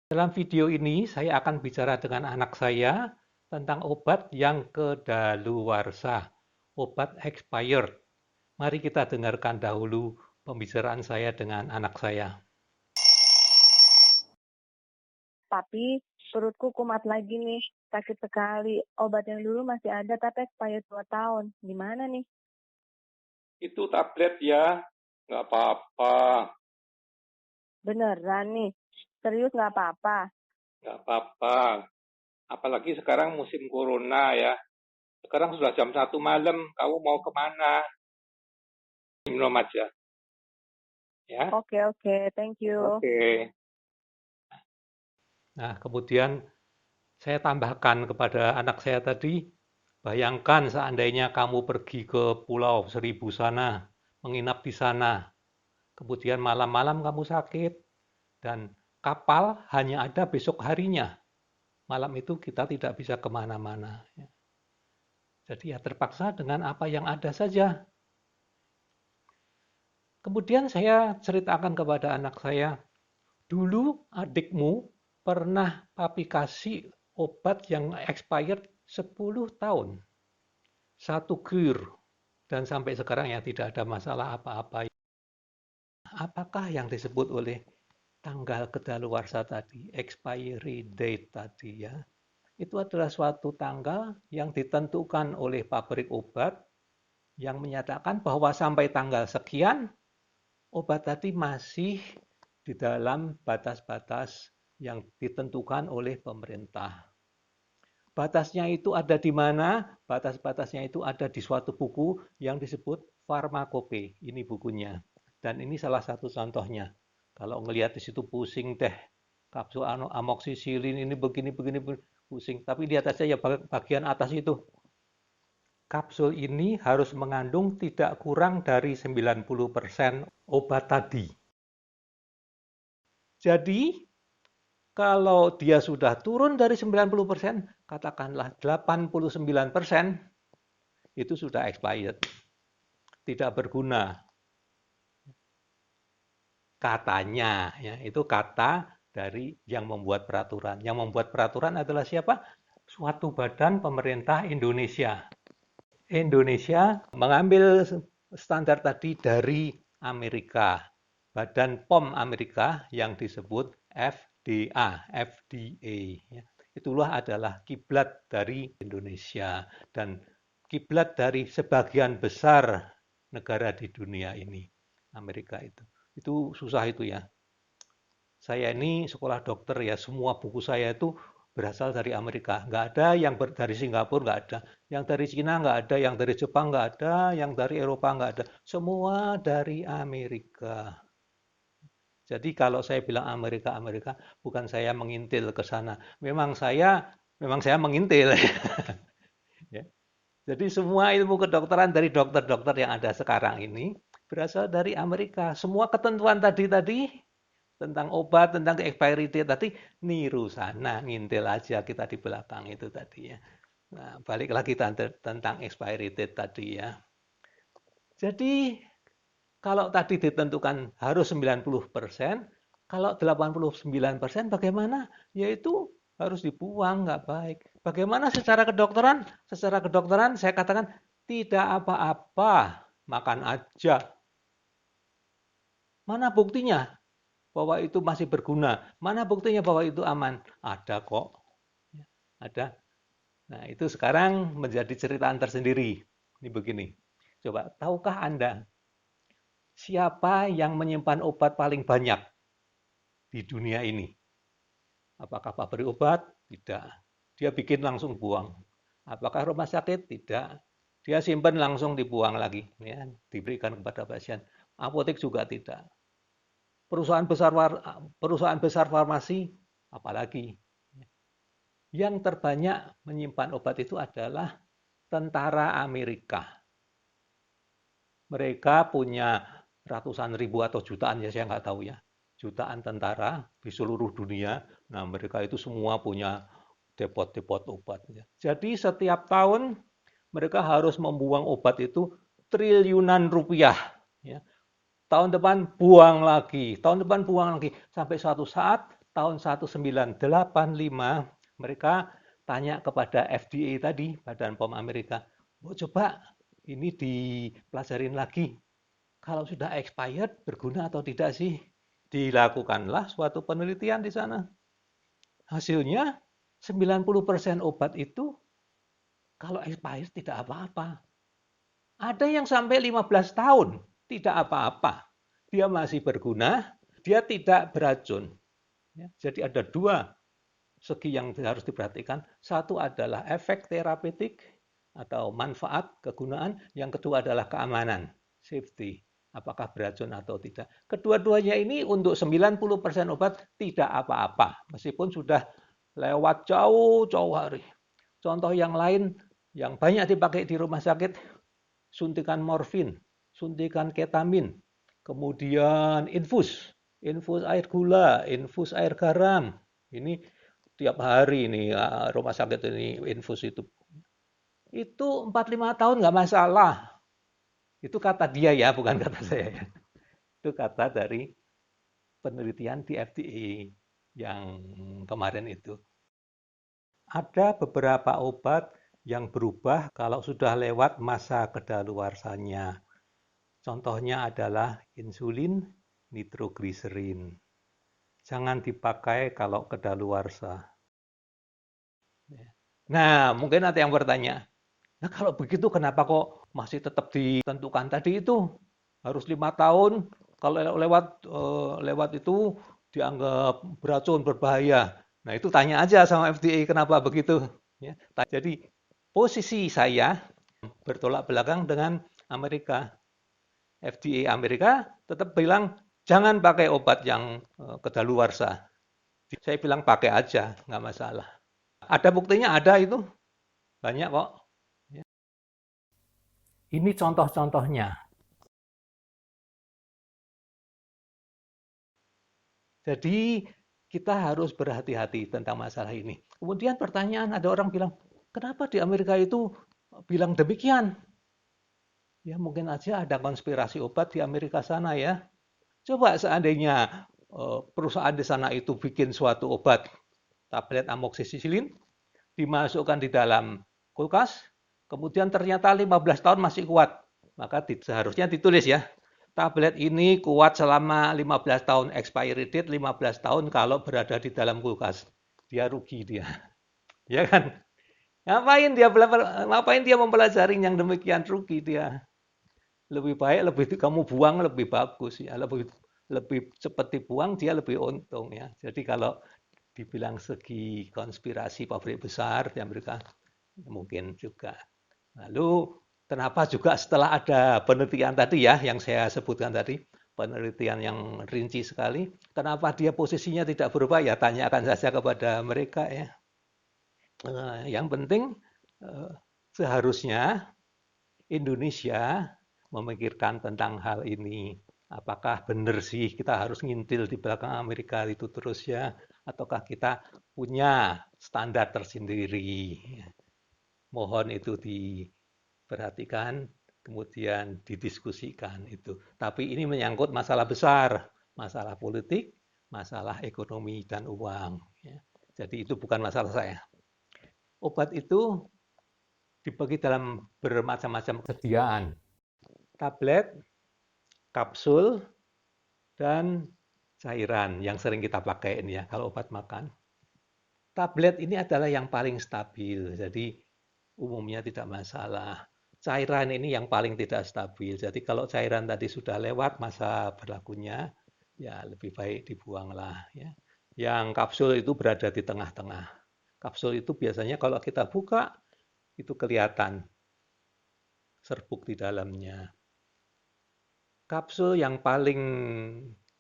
Dalam video ini saya akan bicara dengan anak saya tentang obat yang kedaluwarsa, obat expired. Mari kita dengarkan dahulu pembicaraan saya dengan anak saya. Tapi perutku kumat lagi nih, sakit sekali. Obat yang dulu masih ada tapi expired 2 tahun. Gimana nih? Itu tablet ya, nggak apa-apa, Beneran nih? Serius nggak apa-apa? nggak apa-apa. Apalagi sekarang musim corona ya. Sekarang sudah jam 1 malam, kamu mau kemana? Minum aja, ya. Oke, thank you. Oke. Nah, kemudian saya tambahkan kepada anak saya tadi, bayangkan seandainya kamu pergi ke Pulau Seribu sana, menginap di sana, kemudian malam-malam kamu sakit, dan kapal hanya ada besok harinya. Malam itu kita tidak bisa kemana-mana. Jadi ya terpaksa dengan apa yang ada saja. Kemudian saya ceritakan kepada anak saya, dulu adikmu pernah papi kasih obat yang expired 10 tahun. Satu kur. Dan sampai sekarang ya tidak ada masalah apa-apa. Apakah yang disebut oleh tanggal kedaluarsa tadi, expiry date tadi ya? Itu adalah suatu tanggal yang ditentukan oleh pabrik obat yang menyatakan bahwa sampai tanggal sekian obat tadi masih di dalam batas-batas yang ditentukan oleh pemerintah. Batasnya itu ada di mana? Batas-batasnya itu ada di suatu buku yang disebut Farmakope. Ini bukunya. Dan ini salah satu contohnya. Kalau ngelihat di situ pusing deh. Kapsul amoksisilin ini begini pusing. Tapi lihat aja ya bagian atas itu. Kapsul ini harus mengandung tidak kurang dari 90% obat tadi. Jadi, kalau dia sudah turun dari 90%, katakanlah 89%, itu sudah expired. Tidak berguna. Katanya, ya, itu kata dari yang membuat peraturan. Yang membuat peraturan adalah siapa? Suatu badan pemerintah Indonesia. Indonesia mengambil standar tadi dari Amerika. Badan POM Amerika yang disebut FDA. Itulah adalah kiblat dari Indonesia dan kiblat dari sebagian besar negara di dunia ini. Amerika itu. Itu susah itu ya. Saya ini sekolah dokter ya, semua buku saya itu berasal dari Amerika. Nggak ada yang dari Singapura, nggak ada. Yang dari Cina nggak ada, yang dari Jepang nggak ada, yang dari Eropa nggak ada. Semua dari Amerika. Jadi kalau saya bilang Amerika, bukan saya mengintil ke sana. Memang saya mengintil. Ya. Jadi semua ilmu kedokteran dari dokter-dokter yang ada sekarang ini berasal dari Amerika. Semua ketentuan tadi tentang obat, tentang expiry date tadi niru sana, ngintil aja kita di belakang itu tadi ya. Nah, balik lagi tentang expiry date tadi ya. Jadi kalau tadi ditentukan harus 90%, kalau 89% bagaimana? Yaitu harus dibuang, nggak baik. Bagaimana secara kedokteran? Secara kedokteran saya katakan tidak apa-apa, makan aja. Mana buktinya bahwa itu masih berguna? Mana buktinya bahwa itu aman? Ada kok. Ada. Nah, itu sekarang menjadi cerita tersendiri. Ini begini. Coba, tahukah Anda siapa yang menyimpan obat paling banyak di dunia ini? Apakah pabrik obat? Tidak. Dia bikin langsung buang. Apakah rumah sakit? Tidak. Dia simpan langsung dibuang lagi, ya, diberikan kepada pasien. Apotek juga tidak. Perusahaan besar farmasi, apalagi. Yang terbanyak menyimpan obat itu adalah tentara Amerika. Mereka punya ratusan ribu atau jutaan, ya saya nggak tahu ya. Jutaan tentara di seluruh dunia. Nah, mereka itu semua punya depot-depot obat. Jadi setiap tahun mereka harus membuang obat itu triliunan rupiah. Ya. Tahun depan buang lagi, sampai suatu saat tahun 1985 mereka tanya kepada FDA tadi, Badan POM Amerika, coba ini dipelajarin lagi. Kalau sudah expired, berguna atau tidak sih? Dilakukanlah suatu penelitian di sana. Hasilnya 90% obat itu kalau expired tidak apa-apa. Ada yang sampai 15 tahun tidak apa-apa. Dia masih berguna, dia tidak beracun. Jadi ada dua segi yang harus diperhatikan. Satu adalah efek terapeutik atau manfaat, kegunaan. Yang kedua adalah keamanan, safety. Apakah beracun atau tidak. Kedua-duanya ini untuk 90% obat tidak apa-apa. Meskipun sudah lewat jauh-jauh hari. Contoh yang lain yang banyak dipakai di rumah sakit, suntikan morfin, suntikan ketamin, kemudian infus air gula, infus air garam. Ini tiap hari ini rumah sakit ini infus itu. Itu 4-5 tahun nggak masalah. Itu kata dia ya, bukan kata saya ya. Itu kata dari penelitian di FDA yang kemarin itu. Ada beberapa obat yang berubah kalau sudah lewat masa kedaluarsanya. Contohnya adalah insulin, nitrogliserin. Jangan dipakai kalau kedaluarsa. Nah, mungkin ada yang bertanya, nah kalau begitu kenapa kok masih tetap ditentukan tadi itu harus 5 tahun, kalau lewat itu dianggap beracun, berbahaya. Nah itu tanya aja sama FDA kenapa begitu. Ya, jadi posisi saya bertolak belakang dengan Amerika. FDA Amerika tetap bilang jangan pakai obat yang kedaluarsa. Saya bilang pakai aja, nggak masalah. Ada buktinya, ada itu. Banyak kok. Ini contoh-contohnya. Jadi kita harus berhati-hati tentang masalah ini. Kemudian pertanyaan, ada orang bilang, kenapa di Amerika itu bilang demikian? Ya mungkin aja ada konspirasi obat di Amerika sana ya. Coba seandainya perusahaan di sana itu bikin suatu obat, tablet amoxicillin, dimasukkan di dalam kulkas, kemudian ternyata 15 tahun masih kuat. Maka seharusnya ditulis ya, tablet ini kuat selama 15 tahun, expiry date 15 tahun kalau berada di dalam kulkas. Dia rugi dia. Ya kan? Ngapain dia mempelajari yang demikian, rugi dia. Lebih baik kamu buang lebih bagus ya, lebih cepat dibuang dia lebih untung ya. Jadi kalau dibilang segi konspirasi pabrik besar di Amerika mungkin juga. Lalu kenapa juga setelah ada penelitian tadi ya yang saya sebutkan tadi, penelitian yang rinci sekali, kenapa dia posisinya tidak berubah ya tanyakan saja kepada mereka ya. Yang penting seharusnya Indonesia memikirkan tentang hal ini. Apakah benar sih kita harus ngintil di belakang Amerika itu terus ya? Ataukah kita punya standar tersendiri? Mohon itu diperhatikan, kemudian didiskusikan itu. Tapi ini menyangkut masalah besar, masalah politik, masalah ekonomi dan uang. Jadi itu bukan masalah saya. Obat itu dibagi dalam bermacam-macam kesediaan. Tablet, kapsul, dan cairan yang sering kita pakai ini ya kalau obat makan. Tablet ini adalah yang paling stabil, jadi umumnya tidak masalah. Cairan ini yang paling tidak stabil, jadi kalau cairan tadi sudah lewat masa berlakunya, ya lebih baik dibuanglah. Ya. Yang kapsul itu berada di tengah-tengah. Kapsul itu biasanya kalau kita buka, itu kelihatan serbuk di dalamnya. Kapsul yang paling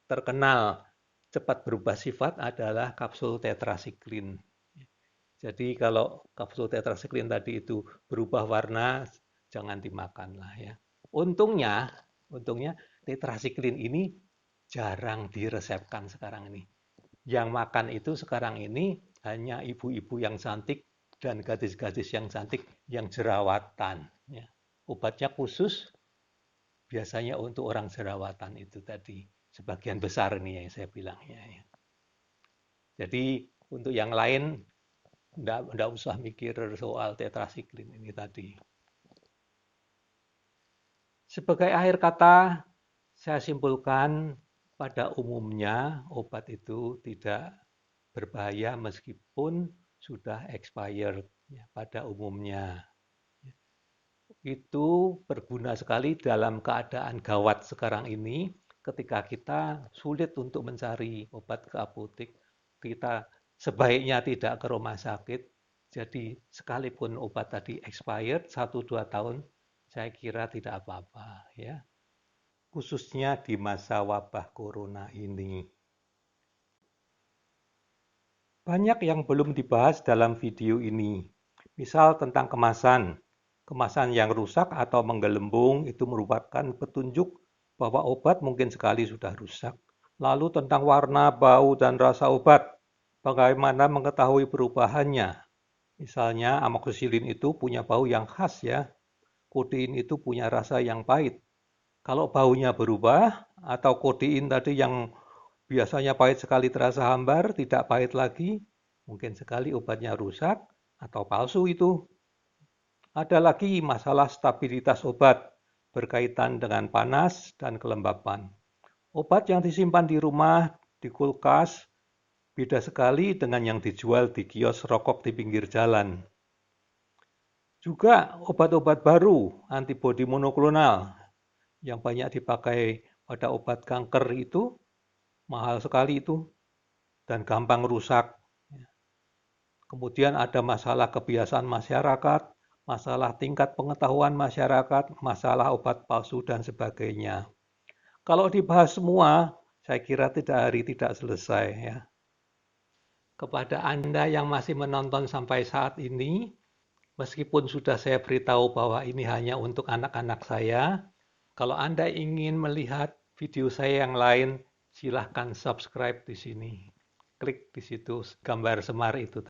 terkenal cepat berubah sifat adalah kapsul tetrasiklin. Jadi kalau kapsul tetrasiklin tadi itu berubah warna, jangan dimakan lah ya. Untungnya tetrasiklin ini jarang diresepkan sekarang ini. Yang makan itu sekarang ini hanya ibu-ibu yang cantik dan gadis-gadis yang cantik yang jerawatan. Ya. Obatnya khusus biasanya untuk orang jerawatan itu tadi. Sebagian besar ini yang saya bilang ya. Jadi untuk yang lain enggak usah mikir soal tetrasiklin ini tadi. Sebagai akhir kata, saya simpulkan pada umumnya obat itu tidak berbahaya meskipun sudah expired ya, pada umumnya. Itu berguna sekali dalam keadaan gawat sekarang ini ketika kita sulit untuk mencari obat ke apotek. Kita sebaiknya tidak ke rumah sakit. Jadi sekalipun obat tadi expired 1-2 tahun, saya kira tidak apa-apa ya. Khususnya di masa wabah corona ini. Banyak yang belum dibahas dalam video ini. Misal tentang kemasan. Kemasan yang rusak atau menggelembung itu merupakan petunjuk bahwa obat mungkin sekali sudah rusak. Lalu tentang warna, bau, dan rasa obat. Bagaimana mengetahui perubahannya? Misalnya amoxicillin itu punya bau yang khas ya. Kodein itu punya rasa yang pahit. Kalau baunya berubah atau kodein tadi yang biasanya pahit sekali terasa hambar, tidak pahit lagi, mungkin sekali obatnya rusak atau palsu itu. Ada lagi masalah stabilitas obat berkaitan dengan panas dan kelembapan. Obat yang disimpan di rumah, di kulkas, beda sekali dengan yang dijual di kios rokok di pinggir jalan. Juga obat-obat baru, antibodi monoklonal, yang banyak dipakai pada obat kanker itu, mahal sekali itu, dan gampang rusak. Kemudian ada masalah kebiasaan masyarakat, masalah tingkat pengetahuan masyarakat, masalah obat palsu, dan sebagainya. Kalau dibahas semua, saya kira tidak selesai ya. Kepada Anda yang masih menonton sampai saat ini, meskipun sudah saya beritahu bahwa ini hanya untuk anak-anak saya, kalau Anda ingin melihat video saya yang lain, silahkan subscribe di sini. Klik di situ gambar semar itu.